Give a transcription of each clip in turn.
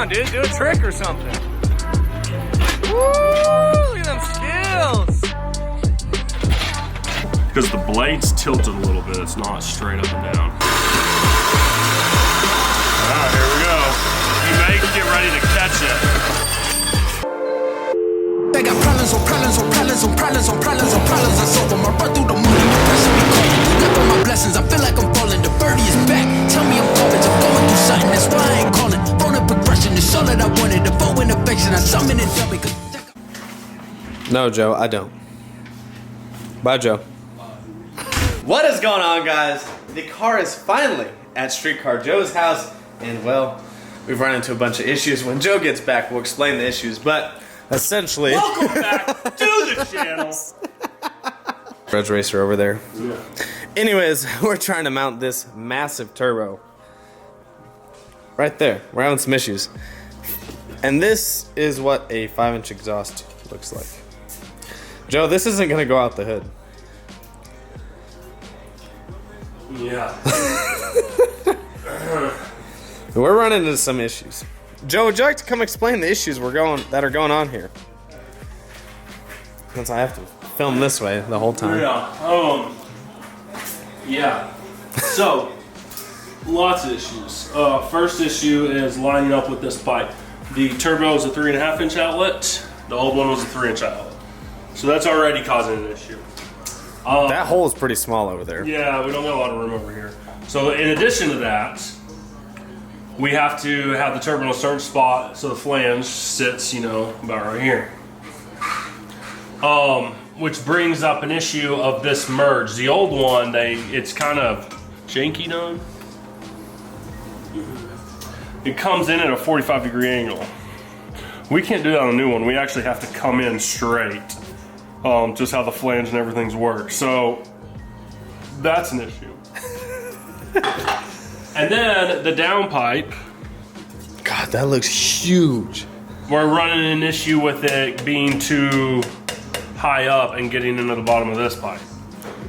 on, dude. Do a trick or something. Woo! Look at them skills. Because the blade's tilted a little bit. It's not straight up and down. Alright, here we go. You may get ready to catch it. They got problems on problems on problems on problems on problems on problems. I solve them. I run through the money. The pressure be calling. Step on my blessings. I feel like I'm falling. The birdie is back. Tell me I'm garbage. I'm going through something. That's why I ain't calling. Phone and progression is all that I wanted. The phone and affection. I summon and dumb because. No, Joe, I don't. Bye, Joe. What is going on, guys? The car is finally at Streetcar Joe's house, and well, we've run into a bunch of issues. When Joe gets back, we'll explain the issues, but essentially... Welcome back to the channel. Red Racer over there. Yeah. Anyways, we're trying to mount this massive turbo. Right there. We're having some issues. And this is what a 5-inch exhaust looks like. Joe, this isn't going to go out the hood. Yeah. We're running into some issues. Joe, would you like to come explain the issues that are going on here? Since I have to film this way the whole time. Yeah. Yeah. So, lots of issues. First issue is lining up with this pipe. The turbo is a 3.5-inch outlet. The old one was a 3-inch outlet. So that's already causing an issue. That hole is pretty small over there. Yeah, we don't got a lot of room over here. So in addition to that, we have to have the turbo in a certain spot so the flange sits, you know, about right here. Which brings up an issue of this merge. The old one, it's kind of janky done. It comes in at a 45-degree angle. We can't do that on a new one. We actually have to come in straight. Just how the flange and everything's work. So that's an issue. And then the downpipe. God, that looks huge. We're running an issue with it being too high up and getting into the bottom of this pipe.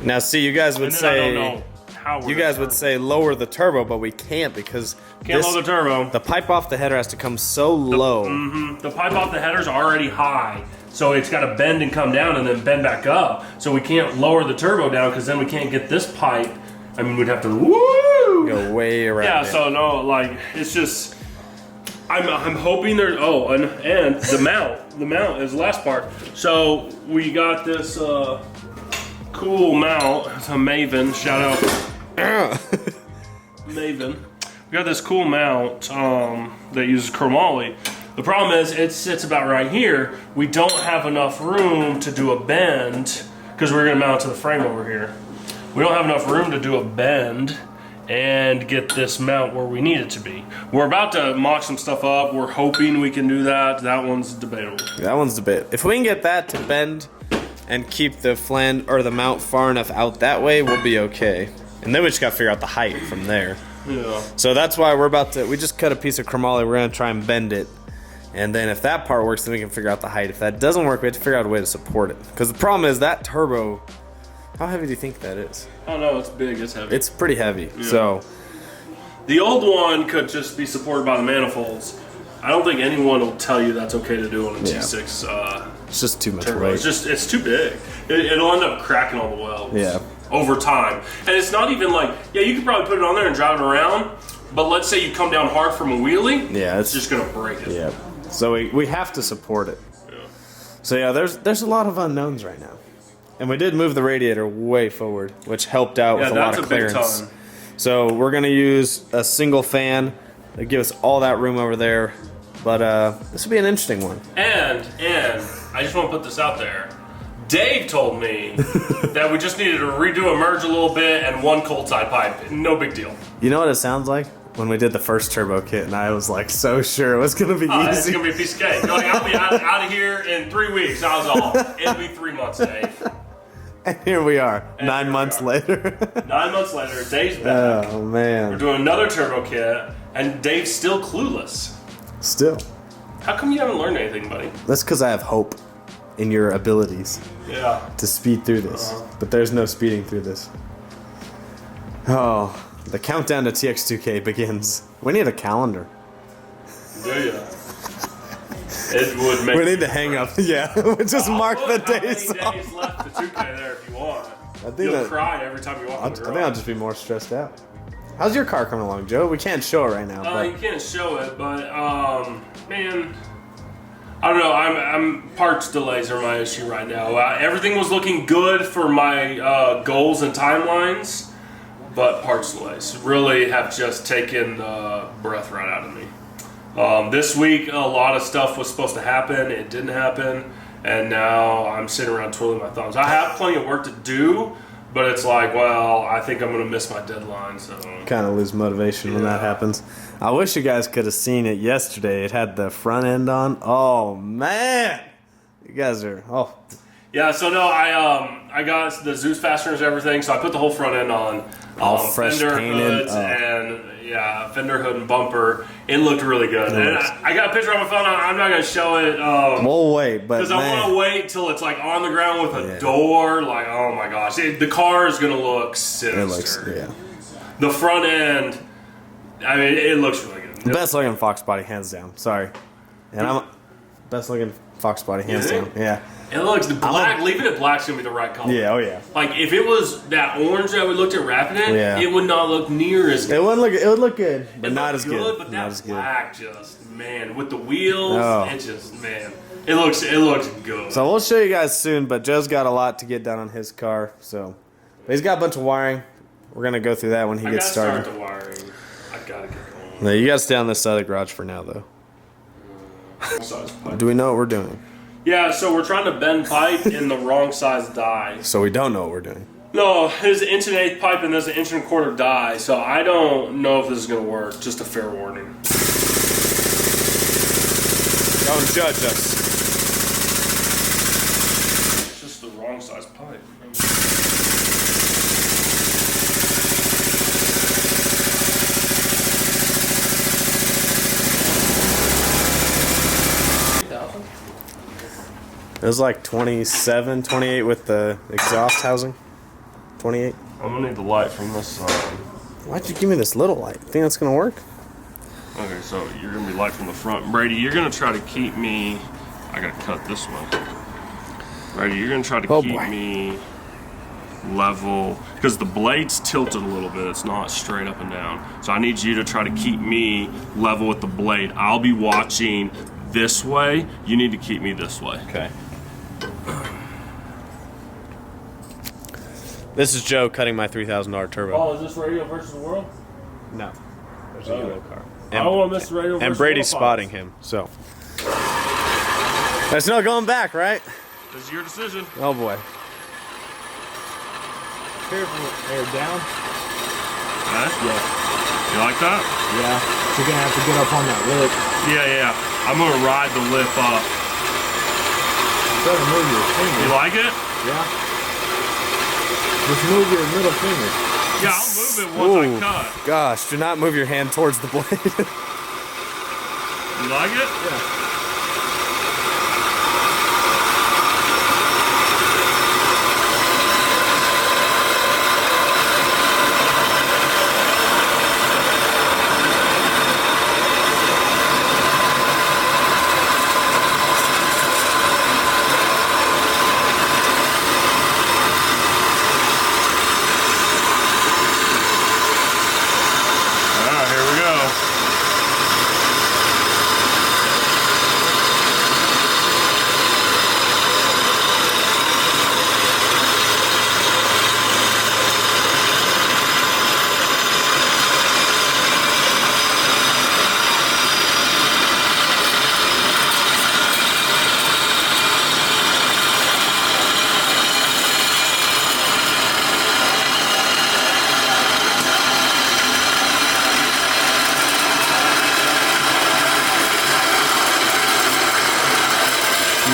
Now, see, you guys would say, I don't know how we're you guys would say lower the turbo, but we can't because can't lower the turbo. The pipe off the header has to come so low. The pipe off the header's already high. So it's got to bend and come down and then bend back up. So we can't lower the turbo down because then we can't get this pipe. I mean, we'd have to go way around. Yeah, it. so no, like, it's just, I'm hoping there, oh, and the mount is the last part. So we got this cool mount. It's a Maven, shout out. Maven. We got this cool mount that uses chromoly. The problem is it sits about right here. We don't have enough room to do a bend because we're gonna mount it to the frame over here. We don't have enough room to do a bend and get this mount where we need it to be. We're about to mock some stuff up. We're hoping we can do that. That one's debatable. That one's debatable. If we can get that to bend and keep the flange or the mount far enough out that way, we'll be okay. And then we just gotta figure out the height from there. Yeah. So that's why we just cut a piece of chromoly. We're gonna try and bend it. And then if that part works, then we can figure out the height. If that doesn't work, we have to figure out a way to support it. Because the problem is that turbo, how heavy do you think that is? Oh no, it's big, it's heavy. It's pretty heavy, yeah. So. The old one could just be supported by the manifolds. I don't think anyone will tell you that's okay to do on a T6 it's just too much turbo. weight. It's too big. It'll end up cracking all the welds. Yeah. Over time. And it's not even like, yeah, you could probably put it on there and drive it around, but let's say you come down hard from a wheelie, yeah, it's just gonna break it. Yeah. So we have to support it. Yeah. So yeah, there's a lot of unknowns right now. And we did move the radiator way forward, which helped out with a lot of clearance. Big ton. So we're gonna use a single fan to give us all that room over there. But this will be an interesting one. And I just want to put this out there. Dave told me that we just needed to redo a merge a little bit and one cold side pipe. No big deal. You know what it sounds like? When we did the first turbo kit, and I was like so sure it was gonna be easy. It's gonna be a piece of cake. You're like, I'll be out of here in 3 weeks. I was all, it'll be 3 months, Dave. And here we are, 9 months later. 9 months later, Dave's back. Oh man. We're doing another turbo kit, and Dave's still clueless. Still. How come you haven't learned anything, buddy? That's because I have hope in your abilities. Yeah. To speed through this. But there's no speeding through this. Oh, the countdown to TX2K begins. We need a calendar. Do you? It would make. We need to hang up. Yeah, we'll just mark the days How off. many days left to 2K there if you want? I think You'll cry every time you walk I in the think I'll just be more stressed out. How's your car coming along, Joe? We can't show it right now. But You can't show it, but man, I don't know. I'm parts delays are my issue right now. Everything was looking good for my goals and timelines, but parts delays really have just taken the breath right out of me. This week, a lot of stuff was supposed to happen. It didn't happen, and now I'm sitting around twiddling my thumbs. I have plenty of work to do. But it's like, well, I think I'm going to miss my deadline, so... Kind of lose motivation when that happens. I wish you guys could have seen it yesterday. It had the front end on. Oh, man! You guys are... Oh. Yeah, so no, I got the Zeus fasteners and everything, so I put the whole front end on. All fresh fender painted. hoods and, fender hood and bumper. It looked really good. And I got a picture on my phone. I'm not going to show it. We'll wait, but because I want to wait till it's like on the ground with a door. Like, oh my gosh. The car is going to look sinister. It looks, The front end, I mean, it looks really good. Best looking Fox body, hands down. Sorry. And I'm... Best looking Fox body, hands down. Yeah. It looks black. Leaving it black's gonna be the right color. Yeah, oh yeah. Like if it was that orange that we looked at wrapping it, it would not look near as good. It wouldn't look. It would look good, but not as good. But not that as black, just man, with the wheels, it just man, it looks good. So we'll show you guys soon. But Joe's got a lot to get done on his car, so but he's got a bunch of wiring. We're gonna go through that when he gets started. Start the wiring. I gotta get going. No, you gotta stay on this side of the garage for now, though. Do we know what we're doing? Yeah, so we're trying to bend pipe in the wrong size die. So we don't know what we're doing. No, there's an 1/8" pipe and there's an 1¼ die, so I don't know if this is going to work. Just a fair warning. Don't judge us. It's just the wrong size pipe. It was like 27, 28 with the exhaust housing. 28. I'm gonna need the light from this side. Why'd you give me this little light? Think that's gonna work? Okay, so you're gonna be light from the front. Brady, you're gonna try to keep me... I gotta cut this way. Brady, you're gonna try to keep me level, because the blade's tilted a little bit. It's not straight up and down. So I need you to try to keep me level with the blade. I'll be watching this way. You need to keep me this way. Okay. This is Joe cutting my $3,000 turbo. Oh, is this Radio versus the World? No. There's a Euro car. I don't want to miss the Radio versus the World. And Brady's spotting him, so. There's no going back, right? This is your decision. Oh boy. Careful, air down. Huh? Yeah. You like that? Yeah. You're gonna have to get up on that lip. Yeah. I'm gonna ride the lip up. You better move your finger. You like it? Yeah. Just move your middle finger. Yeah, I'll move it once I cut. Gosh, do not move your hand towards the blade. You like it? Yeah.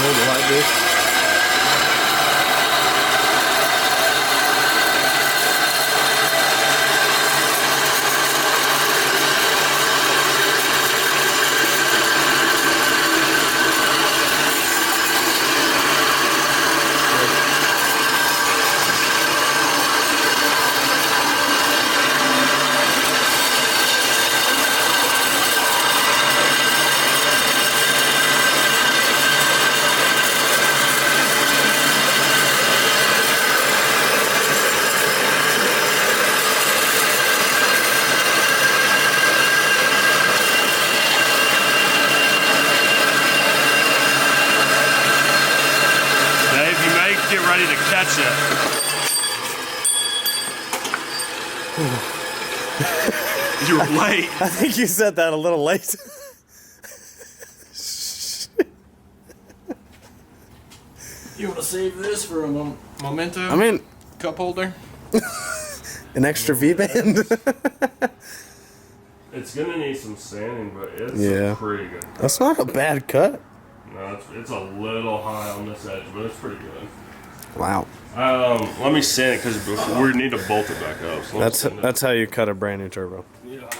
hold it like this. You were late. I think you said that a little late. You want to save this for a memento? I mean, cup holder? an extra V-band? It's gonna need some sanding, but it's pretty good. That's not a bad cut. No, it's a little high on this edge, but it's pretty good. Wow. Let me sand it because we need to bolt it back up. So That's how you cut a brand new turbo. Yeah.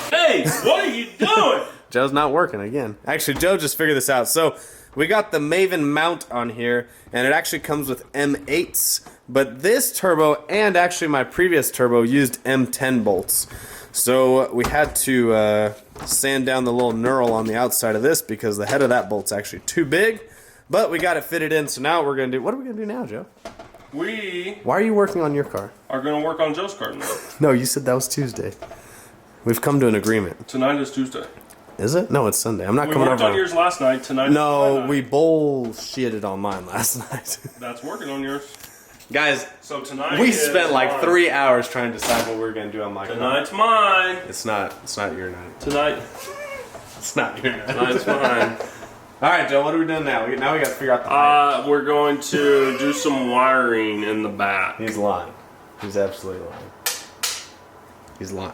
Hey, what are you doing? Joe's not working again. Actually, Joe just figured this out. So we got the Maven mount on here, and it actually comes with M8s. But this turbo and actually my previous turbo used M10 bolts. So we had to sand down the little knurl on the outside of this because the head of that bolt's actually too big. But we got it fitted in, so now what we're gonna do. What are we gonna do now, Joe? We Why are you working on your car? are gonna work on Joe's car now. No, you said that was Tuesday. We've come to an agreement. Tonight is Tuesday. Is it? No, it's Sunday. I'm not We coming worked over. on yours last night. Tonight. No, is my we night. bullshitted on mine last night. That's working on yours. Guys, So tonight we is spent like mine. 3 hours trying to decide what we were gonna do on my car. Tonight's mine. It's not your night. Tonight. It's not your night. Tonight's mine. All right, Joe. What are we doing now? Now we got to figure out the pipe. We're going to do some wiring in the back. He's lying. He's absolutely lying. He's lying.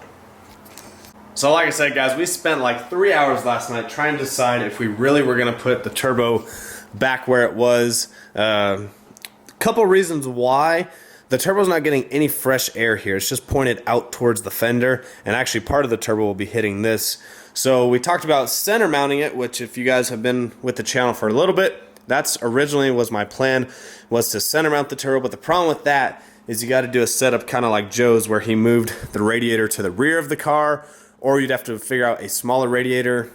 So like I said, guys, we spent like 3 hours last night trying to decide if we really were going to put the turbo back where it was. Couple reasons why. The turbo's not getting any fresh air here. It's just pointed out towards the fender, and actually part of the turbo will be hitting this. So we talked about center mounting it, which if you guys have been with the channel for a little bit, that's originally was my plan, was to center mount the turbo. But the problem with that is you got to do a setup kind of like Joe's, where he moved the radiator to the rear of the car, or you'd have to figure out a smaller radiator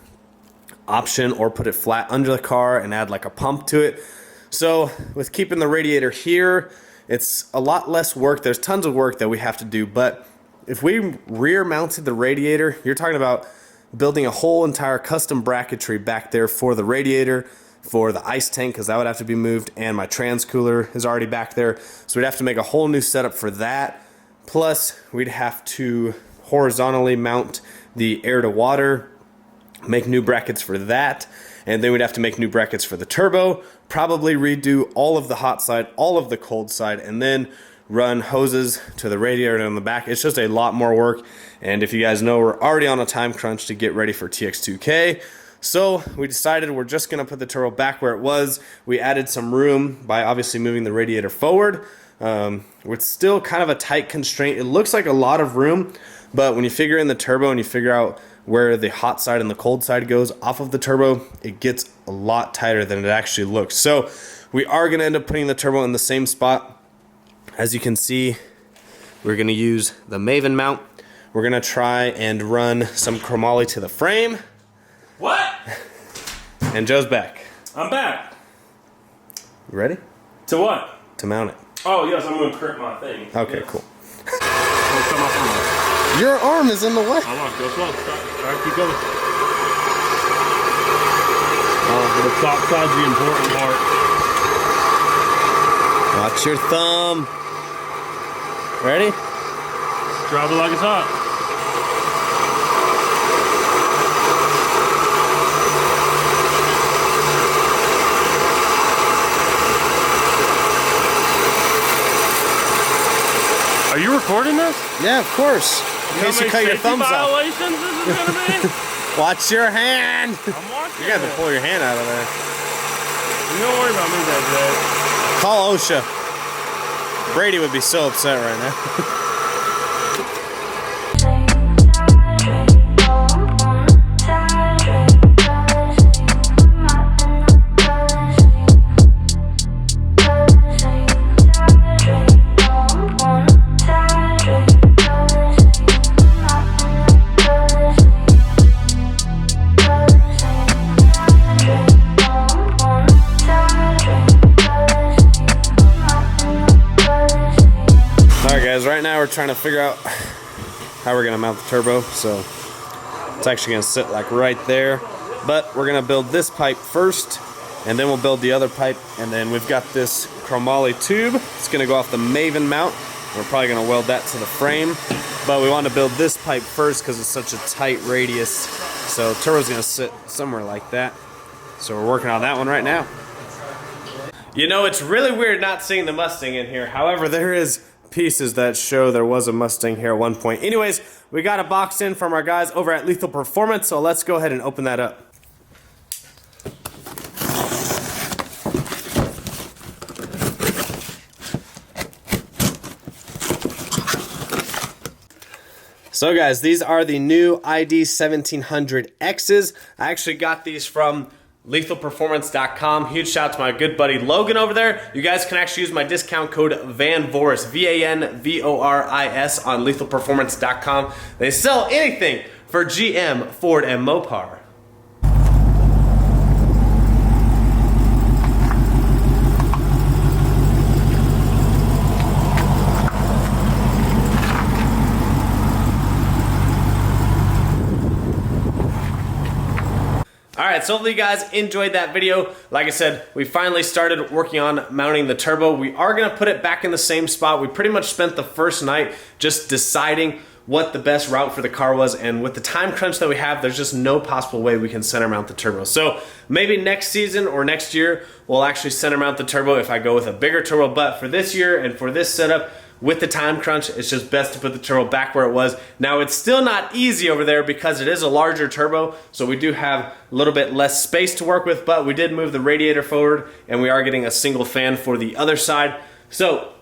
option or put it flat under the car and add like a pump to it. So with keeping the radiator here, it's a lot less work. There's tons of work that we have to do, but if we rear mounted the radiator, you're talking about building a whole entire custom bracketry back there for the radiator, for the ice tank, because that would have to be moved, and my trans cooler is already back there. So we'd have to make a whole new setup for that. Plus, we'd have to horizontally mount the air to water, make new brackets for that, and then we'd have to make new brackets for the turbo, probably redo all of the hot side, all of the cold side, and then run hoses to the radiator on the back. It's just a lot more work, and if you guys know, we're already on a time crunch to get ready for TX2K. So we decided we're just gonna put the turbo back where it was. We added some room by obviously moving the radiator forward. It's still kind of a tight constraint. It looks like a lot of room, but when you figure in the turbo and you figure out where the hot side and the cold side goes off of the turbo, it gets a lot tighter than it actually looks. So we are gonna end up putting the turbo in the same spot. As you can see, we're gonna use the Maven mount. We're gonna try and run some chromoly to the frame. What? And Joe's back. I'm back. You ready? To what? To mount it. Oh, yes, I'm going to crimp my thing. Okay, Yes. cool. Oh, come on. Your arm is in the way. Come on, go slow. All right, keep going. The top side's the important part. Watch your thumb. Ready? Drop it like it's hot. Are you recording this? Yeah, of course. In case you cut your thumbs off. Violations this is gonna be? Watch your hand. I'm watching. You got to pull your hand out of there. Don't worry about me that day. Call OSHA. Brady would be so upset right now. Right now we're trying to figure out how we're gonna mount the turbo, so it's actually gonna sit like right there, but we're gonna build this pipe first and then we'll build the other pipe, and then we've got this chromoly tube. It's gonna go off the Maven mount. We're probably gonna weld that to the frame, but we want to build this pipe first because it's such a tight radius. So turbo's gonna sit somewhere like that. So we're working on that one right now. You know, it's really weird not seeing the Mustang in here. However, there is pieces that show there was a Mustang here at one point. Anyways, we got a box in from our guys over at Lethal Performance, so let's go ahead and open that up. So guys, these are the new ID 1700Xs. I actually got these from lethalperformance.com. Huge shout out to my good buddy Logan over there. You guys can actually use my discount code VANVORIS, VANVORIS on lethalperformance.com. They sell anything for GM, Ford, and Mopar. Alright, so hopefully you guys enjoyed that video. Like I said, we finally started working on mounting the turbo. We are going to put it back in the same spot. We pretty much spent the first night just deciding what the best route for the car was, and with the time crunch that we have, there's just no possible way we can center mount the turbo. So maybe next season or next year, we'll actually center mount the turbo if I go with a bigger turbo, but for this year and for this setup, with the time crunch, it's just best to put the turbo back where it was. Now, it's still not easy over there because it is a larger turbo, so we do have a little bit less space to work with, but we did move the radiator forward, and we are getting a single fan for the other side. So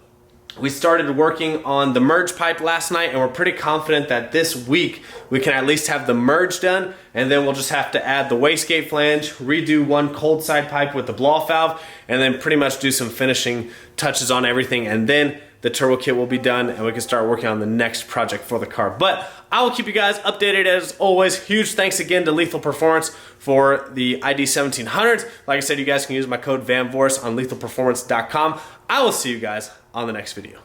we started working on the merge pipe last night, and we're pretty confident that this week we can at least have the merge done, and then we'll just have to add the wastegate flange, redo one cold side pipe with the blow-off valve, and then pretty much do some finishing touches on everything, and then the turbo kit will be done and we can start working on the next project for the car. But I will keep you guys updated as always. Huge thanks again to Lethal Performance for the ID 1700s. Like I said, you guys can use my code VANVORIS on lethalperformance.com. I will see you guys on the next video.